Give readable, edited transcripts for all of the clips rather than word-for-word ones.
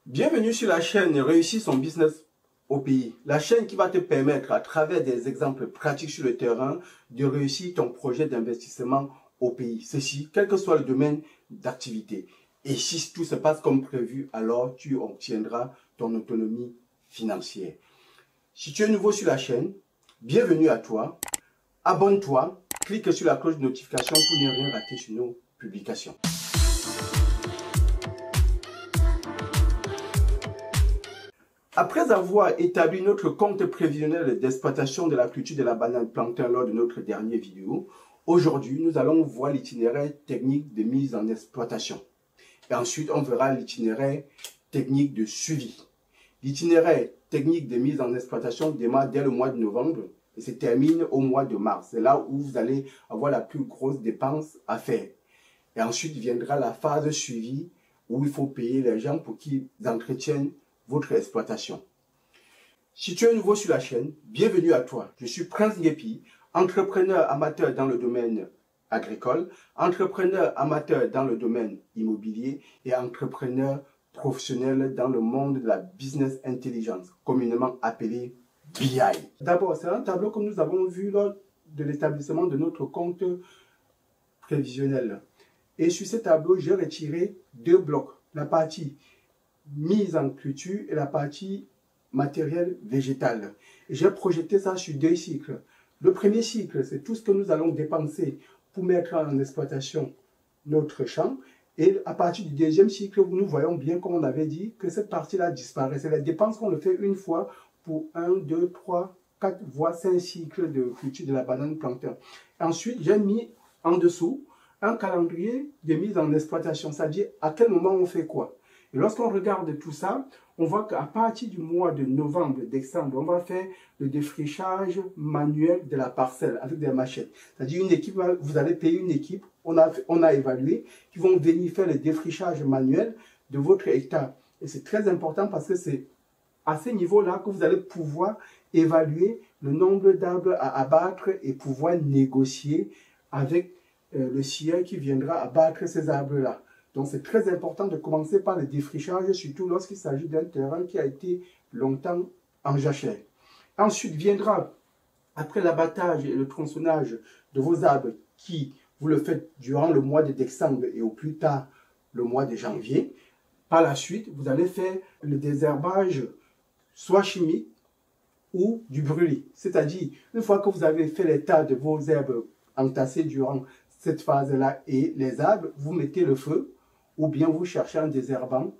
Bienvenue sur la chaîne Réussir son business au pays. La chaîne qui va te permettre, à travers des exemples pratiques sur le terrain, de réussir ton projet d'investissement au pays. Ceci, quel que soit le domaine d'activité. Et si tout se passe comme prévu, alors tu obtiendras ton autonomie financière. Si tu es nouveau sur la chaîne, bienvenue à toi. Abonne-toi, clique sur la cloche de notification pour ne rien rater sur nos publications. Après avoir établi notre compte prévisionnel d'exploitation de la culture de la banane plantain lors de notre dernière vidéo, aujourd'hui, nous allons voir l'itinéraire technique de mise en exploitation. Et ensuite, on verra l'itinéraire technique de suivi. L'itinéraire technique de mise en exploitation démarre dès le mois de novembre et se termine au mois de mars. C'est là où vous allez avoir la plus grosse dépense à faire. Et ensuite viendra la phase suivi où il faut payer les gens pour qu'ils entretiennent votre exploitation. Si tu es nouveau sur la chaîne, bienvenue à toi. Je suis Prince Nguepi, entrepreneur amateur dans le domaine agricole, entrepreneur amateur dans le domaine immobilier et entrepreneur professionnel dans le monde de la business intelligence, communément appelé BI. D'abord, c'est un tableau que nous avons vu lors de l'établissement de notre compte prévisionnel. Et sur ce tableau, j'ai retiré deux blocs. La partie mise en culture et la partie matériel végétal. J'ai projeté ça sur deux cycles. Le premier cycle, c'est tout ce que nous allons dépenser pour mettre en exploitation notre champ. Et à partir du deuxième cycle, nous voyons bien, comme on avait dit, que cette partie-là disparaît. C'est les dépenses qu'on le fait une fois pour 1, 2, 3, 4, voire 5 cycles de culture de la banane plantain. Ensuite, j'ai mis en dessous un calendrier de mise en exploitation, c'est-à-dire à quel moment on fait quoi. Et lorsqu'on regarde tout ça, on voit qu'à partir du mois de novembre, décembre, on va faire le défrichage manuel de la parcelle avec des machettes. C'est-à-dire une équipe, vous allez payer une équipe, on a évalué, qui vont venir faire le défrichage manuel de votre hectare. Et c'est très important parce que c'est à ce niveau-là que vous allez pouvoir évaluer le nombre d'arbres à abattre et pouvoir négocier avec le scieur qui viendra abattre ces arbres-là. Donc, c'est très important de commencer par le défrichage, surtout lorsqu'il s'agit d'un terrain qui a été longtemps en jachère. Ensuite viendra, après l'abattage et le tronçonnage de vos arbres, qui vous le faites durant le mois de décembre et au plus tard le mois de janvier. Par la suite, vous allez faire le désherbage, soit chimique ou du brûlis. C'est-à-dire, une fois que vous avez fait l'état de vos herbes entassées durant cette phase-là et les arbres, vous mettez le feu, ou bien vous cherchez un désherbant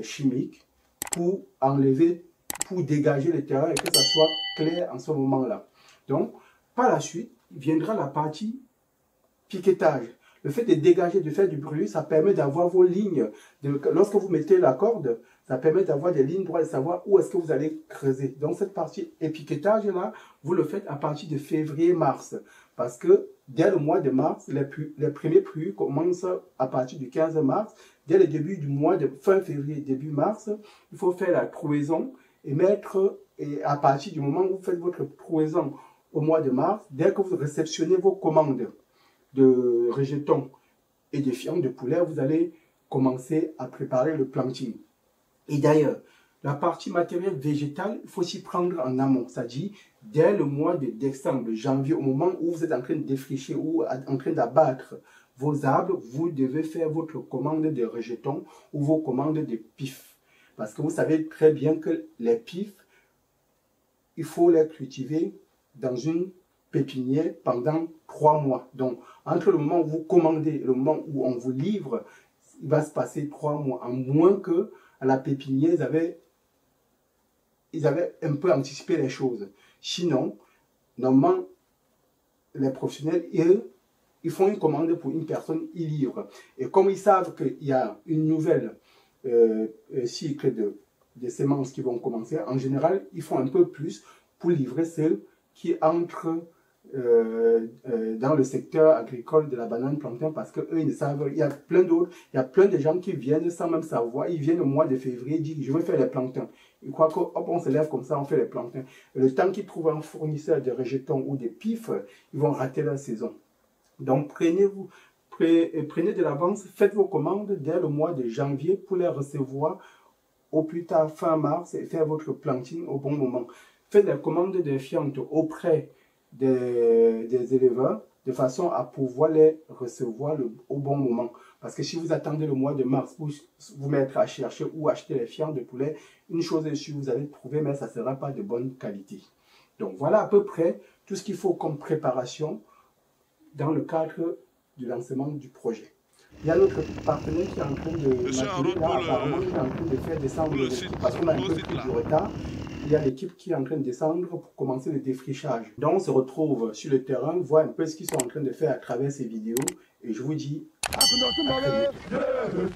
chimique pour enlever, pour dégager le terrain et que ça soit clair en ce moment-là. Donc, par la suite, viendra la partie piquetage. Le fait de dégager, de faire du bruit, ça permet d'avoir vos lignes. Lorsque vous mettez la corde, ça permet d'avoir des lignes droites, de savoir où est-ce que vous allez creuser. Donc, cette partie épiquetage-là, vous le faites à partir de février-mars. Parce que dès le mois de mars, les premiers pluies commencent à partir du 15 mars. Dès le début du mois de fin février, début mars, il faut faire la trouaison et mettre, et à partir du moment où vous faites votre trouaison au mois de mars, dès que vous réceptionnez vos commandes de rejetons et de fientes de poulet, vous allez commencer à préparer le planting. Et d'ailleurs, la partie matériel végétal, il faut s'y prendre en amont, c'est-à-dire dès le mois de décembre, janvier, au moment où vous êtes en train de défricher ou en train d'abattre vos arbres, vous devez faire votre commande de rejetons ou vos commandes de pifs. Parce que vous savez très bien que les pifs, il faut les cultiver dans une pépinière pendant 3 mois. Donc, entre le moment où vous commandez et le moment où on vous livre, il va se passer 3 mois, à moins que à la pépinière, ils avaient un peu anticipé les choses. Sinon, normalement, les professionnels, ils font une commande pour une personne, ils livrent. Et comme ils savent qu'il y a une nouvelle cycle de semences qui vont commencer, en général, ils font un peu plus pour livrer celles qui entrent dans le secteur agricole de la banane plantain parce qu'eux, ils ne savent, il y a plein d'autres, il y a plein de gens qui viennent sans même savoir, ils viennent au mois de février, disent je vais faire les plantains. Ils croient que hop, on se lève comme ça, on fait les plantains. Et le temps qu'ils trouvent un fournisseur de rejetons ou de pifs, ils vont rater la saison. Donc prenez de l'avance, faites vos commandes dès le mois de janvier pour les recevoir au plus tard fin mars et faire votre planting au bon moment. Faites des commandes de fientes auprès des éleveurs de façon à pouvoir les recevoir au bon moment. Parce que si vous attendez le mois de mars pour vous mettre à chercher ou acheter les fientes de poulet, une chose est sûre, vous allez trouver, mais ça ne sera pas de bonne qualité. Donc voilà à peu près tout ce qu'il faut comme préparation dans le cadre du lancement du projet. Il y a notre partenaire qui est en train de m'appeler là, apparemment qui est en train de faire descendre l'équipe parce qu'on a un peu pris du retard. Il y a l'équipe qui est en train de descendre pour commencer le défrichage. Donc on se retrouve sur le terrain, voir un peu ce qu'ils sont en train de faire à travers ces vidéos et je vous dis à très vite.